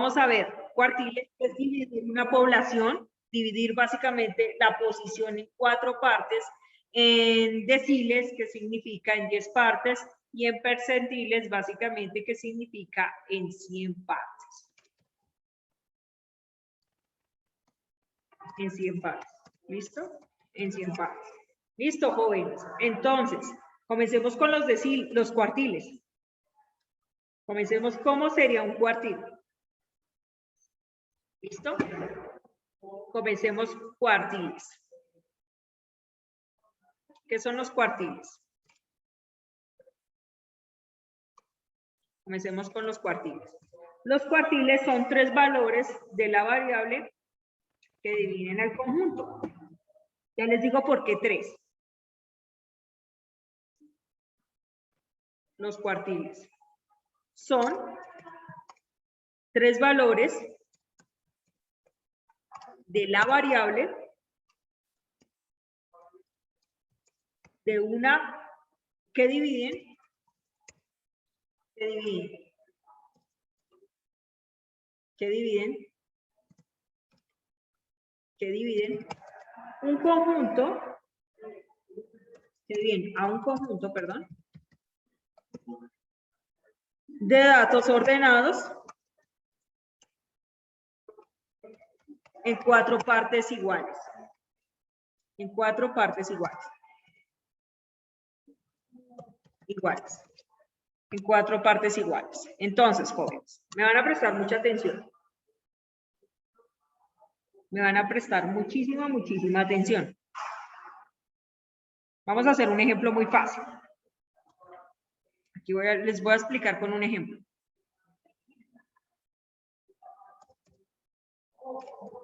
Vamos a ver, cuartiles es dividir una población, dividir básicamente la posición en 4 partes, en deciles, que significa en 10 partes, y en percentiles, básicamente, que significa en 100 partes. En 100 partes. ¿Listo? En 100 partes. ¿Listo, jóvenes? Entonces, comencemos con los cuartiles. Comencemos, ¿cómo sería un cuartil? ¿Listo? Comencemos cuartiles. ¿Qué son los cuartiles? Comencemos con los cuartiles. Los cuartiles son 3 valores de la variable que dividen al conjunto. Ya les digo por qué 3. Los cuartiles son 3 valores de la variable de una que dividen un conjunto, que dividen a un conjunto, perdón, de datos ordenados en 4 partes iguales. En 4 partes iguales. En 4 partes iguales. Entonces, jóvenes, me van a prestar mucha atención. Me van a prestar muchísima atención. Vamos a hacer un ejemplo muy fácil. Aquí les voy a explicar con un ejemplo.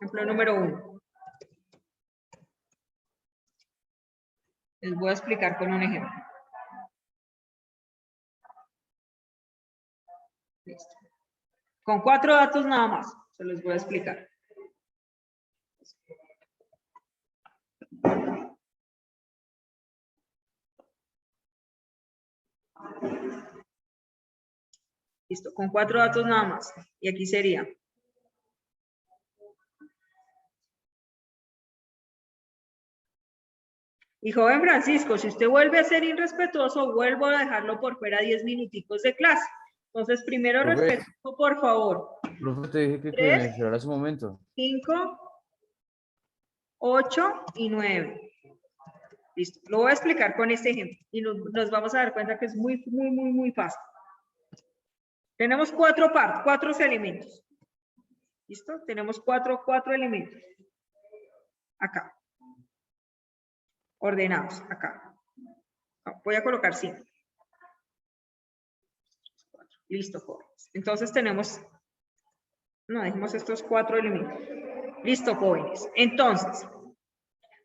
Ejemplo número 1. Les voy a explicar con un ejemplo. Listo. Con 4 datos nada más, se los voy a explicar. Listo, con 4 datos nada más. Y aquí sería. Y joven Francisco, si usted vuelve a ser irrespetuoso, vuelvo a dejarlo por fuera 10 minuticos de clase. Entonces, primero respeto, por favor. Profe, te dije que 3, me esperara un momento. 5, 8 y 9. Listo. Lo voy a explicar con este ejemplo y nos vamos a dar cuenta que es muy fácil. Tenemos 4 partes, 4 elementos. ¿Listo? Tenemos 4 elementos. Acá. Ordenados, acá. Voy a colocar 5. Listo, jóvenes. Entonces tenemos, no, dejemos estos 4 elementos. Listo, jóvenes. Entonces,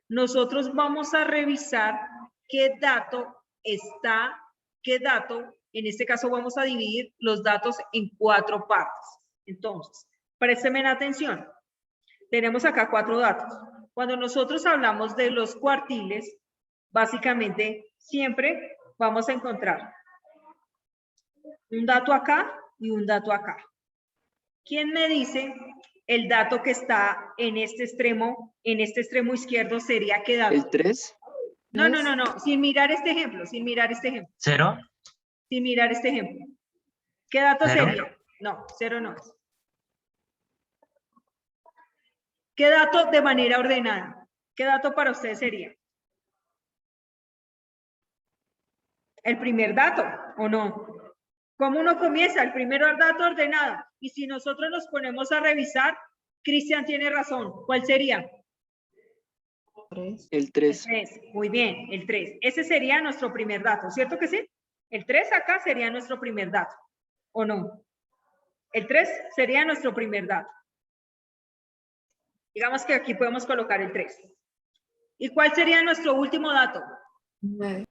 nosotros vamos a revisar qué dato está, en este caso vamos a dividir los datos en 4 partes. Entonces, préstenme atención. Tenemos acá 4 datos. Cuando nosotros hablamos de los cuartiles, básicamente siempre vamos a encontrar un dato acá y un dato acá. ¿Quién me dice el dato que está en este extremo izquierdo sería qué dato? ¿El 3? No. Sin mirar este ejemplo. 0. Sin mirar este ejemplo. ¿Qué dato 0. sería? No, 0 no es. ¿Qué dato de manera ordenada? ¿Qué dato para ustedes sería? El primer dato, ¿o no? ¿Cómo uno comienza? El primer dato ordenado. Y si nosotros nos ponemos a revisar, Cristian tiene razón. ¿Cuál sería? El 3. El 3. Muy bien, el 3. Ese sería nuestro primer dato, ¿cierto que sí? El 3 acá sería nuestro primer dato, ¿o no? El 3 sería nuestro primer dato. Digamos que aquí podemos colocar el 3. ¿Y cuál sería nuestro último dato? 9.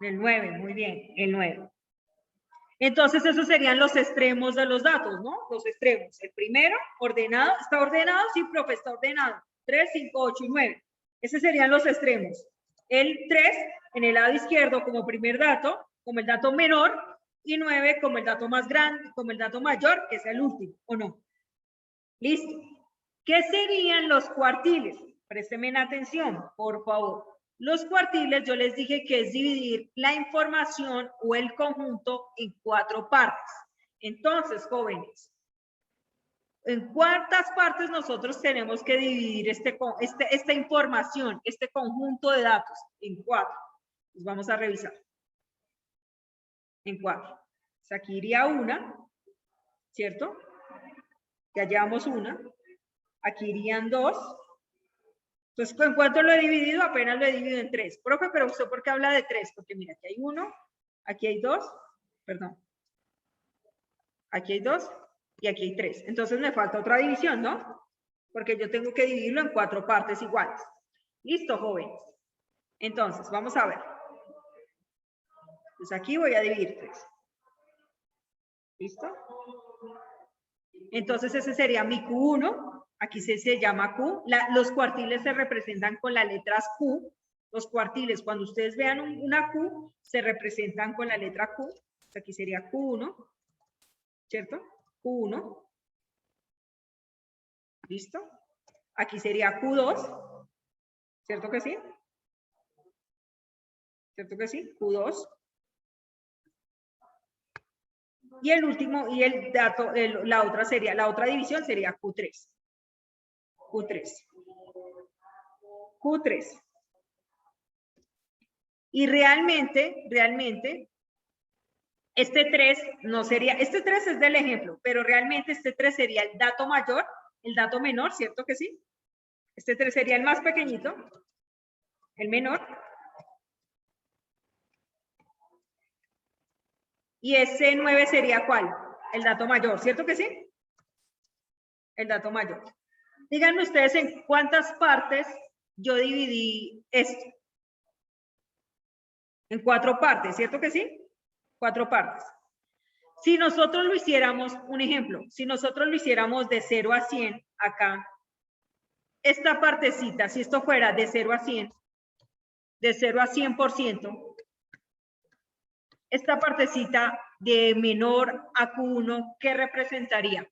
El 9, muy bien, el 9. Entonces, esos serían los extremos de los datos, ¿no? Los extremos. El primero, ordenado. ¿Está ordenado? Sí, profe, está ordenado. 3, 5, 8 y 9. Esos serían los extremos. El 3 en el lado izquierdo como primer dato, como el dato menor, y 9 como el dato más grande, como el dato mayor, que es el último, ¿o no? Listo. ¿Qué serían los cuartiles? Préstenme atención, por favor. Los cuartiles, yo les dije que es dividir la información o el conjunto en 4 partes. Entonces, jóvenes, ¿en cuántas partes nosotros tenemos que dividir esta información, este conjunto de datos? En 4. Pues vamos a revisar. En 4. O sea, aquí iría una, ¿cierto? Ya llevamos una. Aquí irían 2. Entonces, ¿en cuánto lo he dividido? Apenas lo he dividido en 3. Profe, pero usted, ¿por qué habla de 3? Porque mira, aquí hay 1, aquí hay 2, perdón. Aquí hay 2 y aquí hay 3. Entonces me falta otra división, ¿no? Porque yo tengo que dividirlo en 4 partes iguales. Listo, jóvenes. Entonces, vamos a ver. Pues aquí voy a dividir 3. ¿Listo? Entonces ese sería mi Q1. Aquí se llama Q. Los cuartiles se representan con las letras Q. Los cuartiles, cuando ustedes vean una Q, se representan con la letra Q. Aquí sería Q1, ¿cierto? Q1. ¿Listo? Aquí sería Q2. ¿Cierto que sí? ¿Cierto que sí? Q2. Y el último, y el dato, la otra división sería Q3. Q3. Q3. Y realmente, este 3 no sería, este 3 es del ejemplo, pero realmente este 3 sería el dato mayor, el dato menor, ¿cierto que sí? Este 3 sería el más pequeñito, el menor. Y ese 9 sería ¿cuál? El dato mayor, ¿cierto que sí? El dato mayor. Díganme ustedes en cuántas partes yo dividí esto. En 4 partes, ¿cierto que sí? 4 partes. Si nosotros lo hiciéramos, un ejemplo, si nosotros lo hiciéramos de 0 a 100, acá, esta partecita, si esto fuera de 0 a 100, de 0 a 100%, esta partecita de menor a Q1, ¿qué representaría?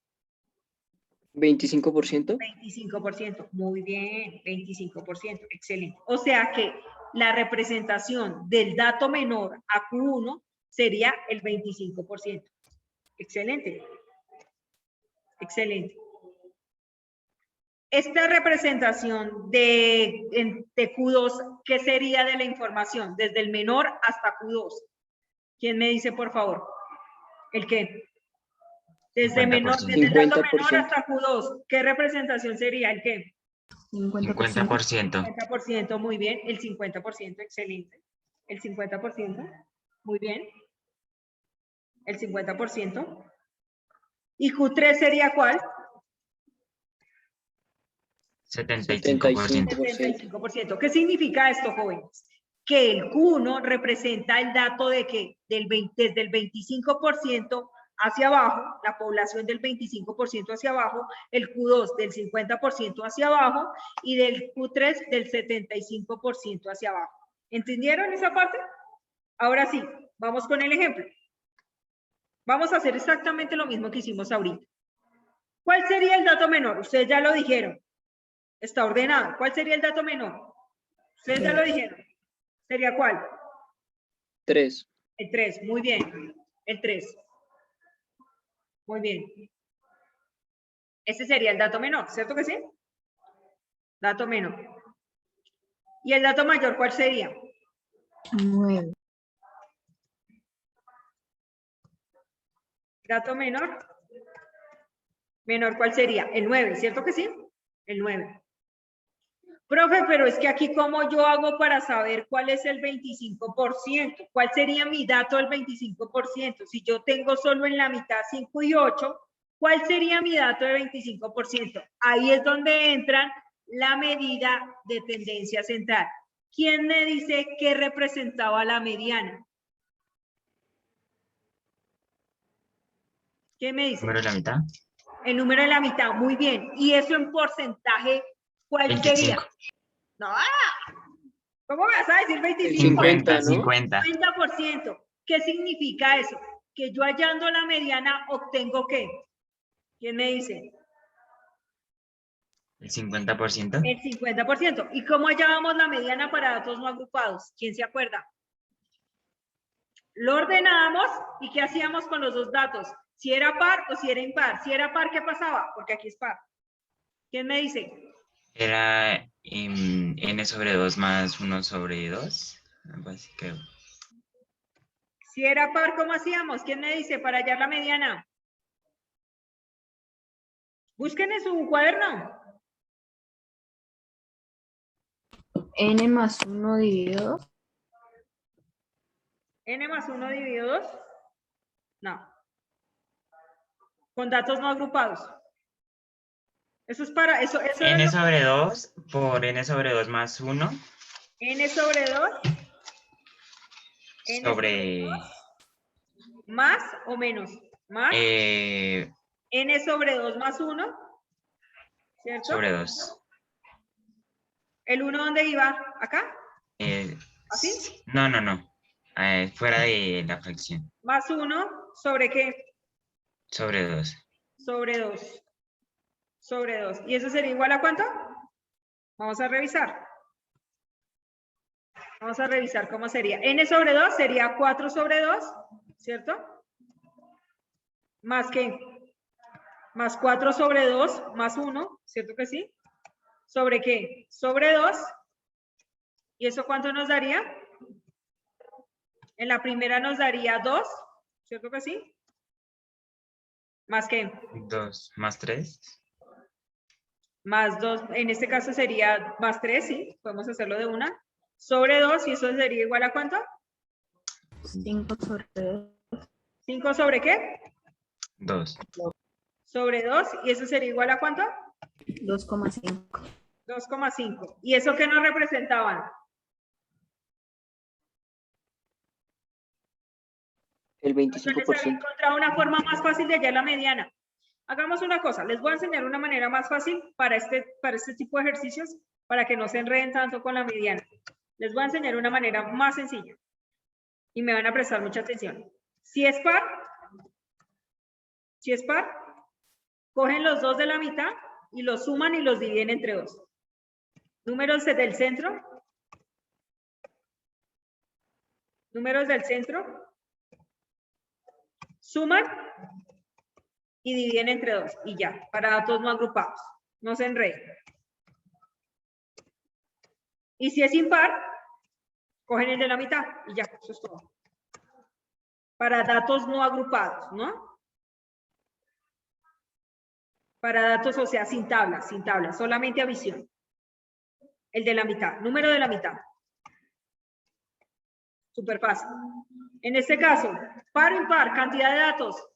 25%. 25%, muy bien, 25%, excelente. O sea que la representación del dato menor a Q1 sería el 25%. Excelente. Excelente. Esta representación de Q2, ¿qué sería de la información? Desde el menor hasta Q2. ¿Quién me dice, por favor? ¿El qué? Desde el dato menor hasta Q2, ¿qué representación sería? ¿El qué? 50%. 50%, muy bien. El 50%, excelente. El 50%, muy bien. El 50%. ¿Y Q3 sería cuál? 75%. 75%. ¿Qué significa esto, jóvenes? Que el Q1 representa el dato de que desde el 25% hacia abajo, la población del 25% hacia abajo, el Q2 del 50% hacia abajo y del Q3 del 75% hacia abajo. ¿Entendieron esa parte? Ahora sí, vamos con el ejemplo. Vamos a hacer exactamente lo mismo que hicimos ahorita. ¿Cuál sería el dato menor? Ustedes ya lo dijeron. Está ordenado. ¿Cuál sería el dato menor? Ustedes ya lo dijeron. ¿Sería cuál? 3. El 3, muy bien. El 3. Muy bien. Ese sería el dato menor, ¿cierto que sí? Dato menor. ¿Y el dato mayor cuál sería? 9. Dato menor. Menor cuál sería? El 9, ¿cierto que sí? El 9. Profe, pero es que aquí ¿cómo yo hago para saber cuál es el 25%? ¿Cuál sería mi dato del 25%? Si yo tengo solo en la mitad 5 y 8, ¿cuál sería mi dato de 25%? Ahí es donde entra la medida de tendencia central. ¿Quién me dice qué representaba la mediana? ¿Qué me dice? ¿El número de la mitad? El número de la mitad, muy bien. ¿Y eso en porcentaje cuál 25. sería? No, ¿cómo me vas a decir 25? 50, ¿no? 50. 50%. ¿Qué significa eso? Que yo hallando la mediana obtengo ¿qué? ¿Quién me dice? El 50%. El 50%. ¿Y cómo hallábamos la mediana para datos no agrupados? ¿Quién se acuerda? Lo ordenábamos y ¿qué hacíamos con los dos datos? Si era par o si era impar. Si era par, ¿qué pasaba? Porque aquí es par. ¿Quién me dice? Era n sobre 2 más 1 sobre 2. Algo así creo. Si era par, ¿cómo hacíamos? ¿Quién me dice para hallar la mediana? Busquen en su cuaderno. N más 1 dividido 2. N más 1 dividido 2. No. Con datos no agrupados. Eso es para, eso N es sobre 2 por n sobre 2 más 1 N sobre 2. N sobre más o menos. Más N N sobre 2 más 1. ¿Cierto? sobre 2. ¿El 1 dónde iba? ¿Acá? ¿Así? No, no, no. Fuera de la fracción. Más 1 sobre qué? Sobre 2. Sobre 2. Sobre 2. ¿Y eso sería igual a cuánto? Vamos a revisar. Vamos a revisar cómo sería. N sobre 2 sería 4 sobre 2, ¿cierto? ¿Más qué? Más 4 sobre 2 más 1, ¿cierto que sí? ¿Sobre qué? Sobre 2. ¿Y eso cuánto nos daría? En la primera nos daría 2, ¿cierto que sí? ¿Más qué? 2 más 3. Más 2, en este caso sería más 3, sí, podemos hacerlo de una. Sobre 2, y eso sería igual a ¿cuánto? 5 sobre 2. ¿5 sobre qué? 2. Sobre 2, y eso sería igual a ¿cuánto? 2,5. 2,5. ¿Y eso qué nos representaban? El Yo les había 25%. encontrado una forma más fácil de hallar la mediana. Hagamos una cosa, les voy a enseñar una manera más fácil para este tipo de ejercicios, para que no se enreden tanto con la mediana. Les voy a enseñar una manera más sencilla y me van a prestar mucha atención. Si es par, cogen los dos de la mitad y los suman y los dividen entre 2. Números del centro. Números del centro. Suman y dividen entre 2 y ya, para datos no agrupados. No se enreden. Y si es impar, cogen el de la mitad y ya, eso es todo. Para datos no agrupados, ¿no? Para datos, o sea, sin tablas, solamente a visión. El de la mitad, número de la mitad. Súper fácil. En este caso, par o impar, cantidad de datos.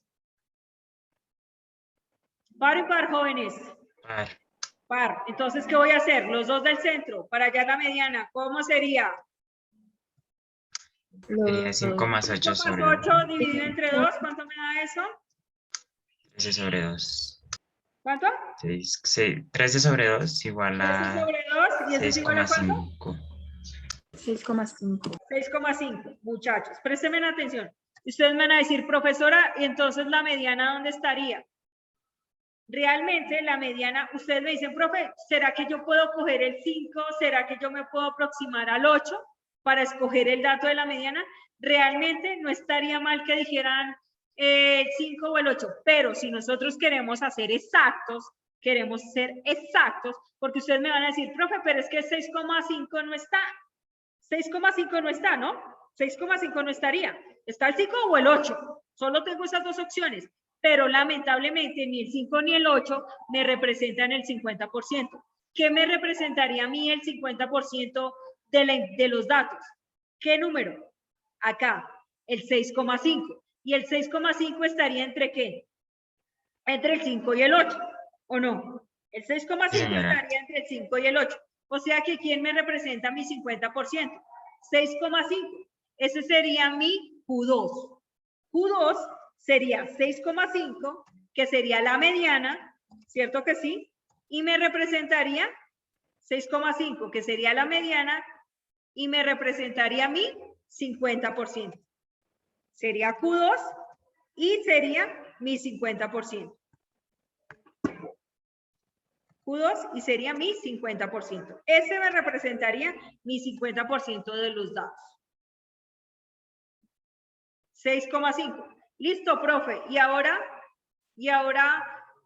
Par o impar, jóvenes. Par. Par. Entonces, ¿qué voy a hacer? Los dos del centro, para hallar la mediana. ¿Cómo sería? Sería 5 más 8 5 sobre más 2. 8 dividido entre 2, ¿cuánto me da eso? 13 sobre 2. ¿Cuánto? 13 sobre 2 igual 13 a sobre 2, ¿y eso es igual a cuánto? 6,5. 6,5. 6,5. Muchachos, préstenme atención. Ustedes me van a decir, profesora, ¿y entonces la mediana dónde estaría? Realmente la mediana, ustedes me dicen, profe, ¿será que yo puedo coger el 5? ¿Será que yo me puedo aproximar al 8 para escoger el dato de la mediana? Realmente no estaría mal que dijeran el 5 o el 8, pero si nosotros queremos ser exactos, porque ustedes me van a decir, profe, pero es que 6,5 no está. 6,5 no está, ¿no? 6,5 no estaría. ¿Está el 5 o el 8? Solo tengo esas dos opciones. Pero lamentablemente ni el 5 ni el 8 me representan el 50%. ¿Qué me representaría a mí el 50% de los datos? ¿Qué número? Acá, el 6,5. ¿Y el 6,5 estaría entre qué? Entre el 5 y el 8, ¿o no? El 6,5 estaría entre el 5 y el 8. O sea que ¿quién me representa mi 50%? 6,5. Ese sería mi Q2. Q2 sería 6,5, que sería la mediana, ¿cierto que sí? Y me representaría 6,5, que sería la mediana, y me representaría mi 50%. Sería Q2 y sería mi 50%. Q2 y sería mi 50%. Ese me representaría mi 50% de los datos. 6,5. Listo, profe. Y ahora,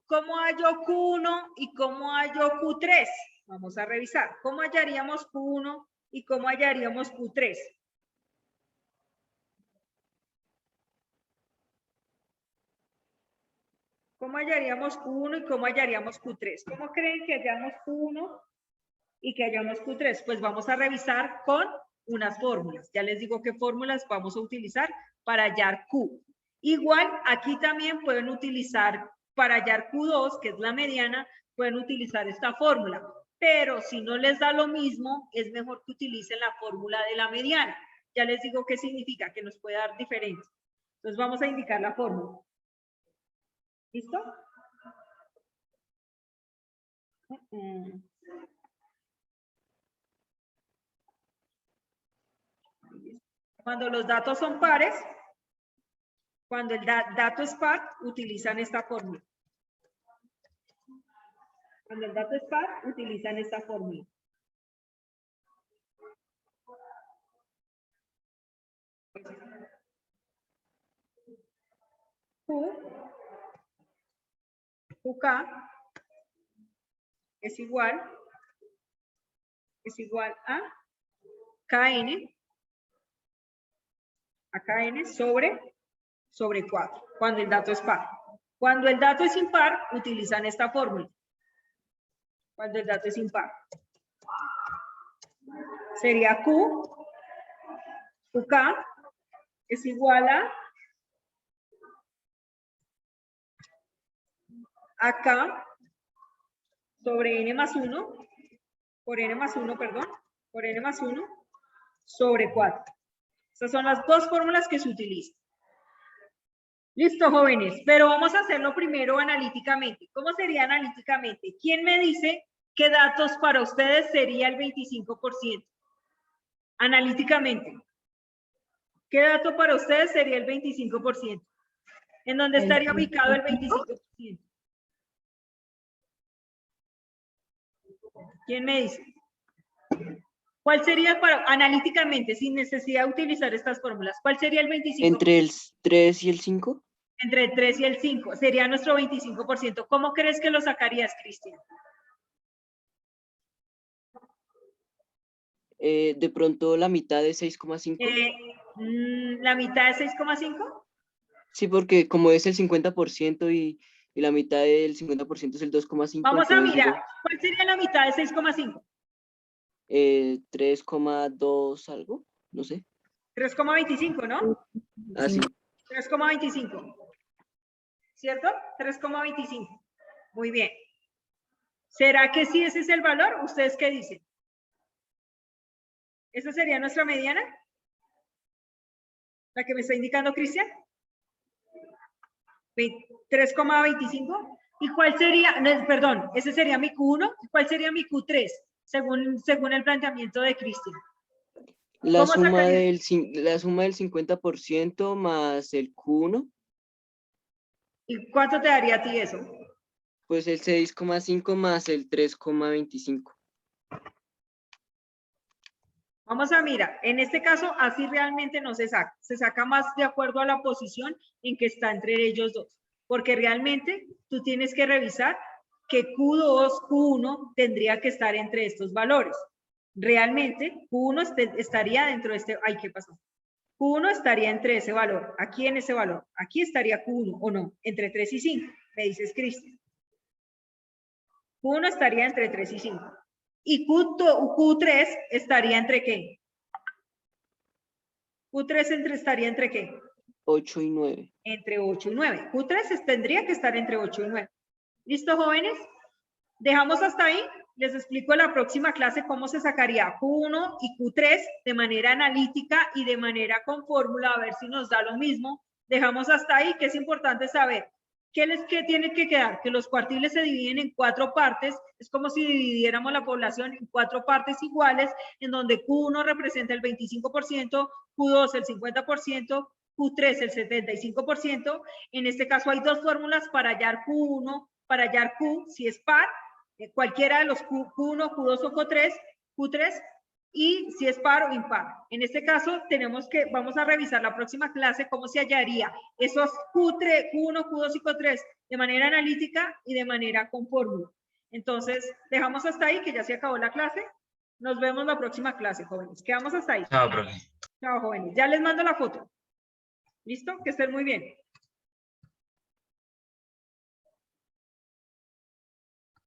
¿cómo hallo Q1 y cómo hallo Q3? Vamos a revisar. ¿Cómo hallaríamos Q1 y cómo hallaríamos Q3? ¿Cómo hallaríamos Q1 y cómo hallaríamos Q3? ¿Cómo creen que hallamos Q1 y que hallamos Q3? Pues vamos a revisar con unas fórmulas. Ya les digo qué fórmulas vamos a utilizar para hallar Q. Igual, aquí también pueden utilizar, para hallar Q2, que es la mediana, pueden utilizar esta fórmula. Pero si no les da lo mismo, es mejor que utilicen la fórmula de la mediana. Ya les digo qué significa, que nos puede dar diferencia. Entonces vamos a indicar la fórmula. ¿Listo? Cuando los datos son pares, cuando el dato es par, utilizan esta fórmula. Cuando el dato es par, utilizan esta fórmula. QK es igual a KN sobre 4, cuando el dato es par. Cuando el dato es impar, utilizan esta fórmula. Cuando el dato es impar. Sería QK es igual a K sobre N más 1, por N más 1, perdón, por N más 1 sobre 4. Estas son las dos fórmulas que se utilizan. Listo, jóvenes, pero vamos a hacerlo primero analíticamente. ¿Cómo sería analíticamente? ¿Quién me dice qué datos para ustedes sería el 25%? Analíticamente. ¿Qué dato para ustedes sería el 25%? ¿En dónde estaría ubicado el 25%? ¿Quién me dice? ¿Cuál sería para, analíticamente, sin necesidad de utilizar estas fórmulas, cuál sería el 25%? ¿Entre el 3 y el 5? Entre el 3 y el 5, sería nuestro 25%. ¿Cómo crees que lo sacarías, Cristian? De pronto la mitad de 6,5. ¿La mitad de 6,5? Sí, porque como es el 50% y la mitad del 50% es el 2,5. Vamos a entonces mirar, digo, ¿cuál sería la mitad de 6,5? 3,2 algo, no sé. 3,25, ¿no? Así. 3,25. ¿Cierto? 3,25. Muy bien. ¿Será que sí ese es el valor? ¿Ustedes qué dicen? ¿Esa sería nuestra mediana? ¿La que me está indicando Cristian? 3,25. ¿Y cuál sería? No, perdón, ese sería mi Q1. ¿Y cuál sería mi Q3? Según el planteamiento de Cristian. La suma del 50% más el Q1. ¿Y cuánto te daría a ti eso? Pues el 6,5 más el 3,25. Vamos a mirar, en este caso así realmente no se saca, se saca más de acuerdo a la posición en que está entre ellos dos, porque realmente tú tienes que revisar que Q2, Q1 tendría que estar entre estos valores. Realmente Q1 estaría dentro de este, ay, ¿qué pasó? Q1 estaría entre ese valor, aquí en ese valor, aquí estaría Q1 o no, entre 3 y 5, me dices Cristian. Q1 estaría entre 3 y 5. ¿Y Q3 estaría entre qué? Q3 estaría entre qué? 8 y 9. Entre 8 y 9. Q3 tendría que estar entre 8 y 9. ¿Listo, jóvenes? Dejamos hasta ahí. Les explico en la próxima clase cómo se sacaría Q1 y Q3 de manera analítica y de manera con fórmula, a ver si nos da lo mismo. Dejamos hasta ahí, que es importante saber. ¿Qué tiene que quedar? Que los cuartiles se dividen en 4 partes. Es como si dividiéramos la población en 4 partes iguales, en donde Q1 representa el 25%, Q2 el 50%, Q3 el 75%. En este caso hay dos fórmulas para hallar Q1, para hallar Q, si es par, cualquiera de los Q1, Q2 o Q3, y si es par o impar. En este caso, vamos a revisar la próxima clase cómo se hallaría esos Q1, Q2 y Q3 de manera analítica y de manera con fórmula. Entonces, dejamos hasta ahí, que ya se acabó la clase. Nos vemos la próxima clase, jóvenes. Quedamos hasta ahí. Chao, profe. Chao, jóvenes. Ya les mando la foto. ¿Listo? Que estén muy bien.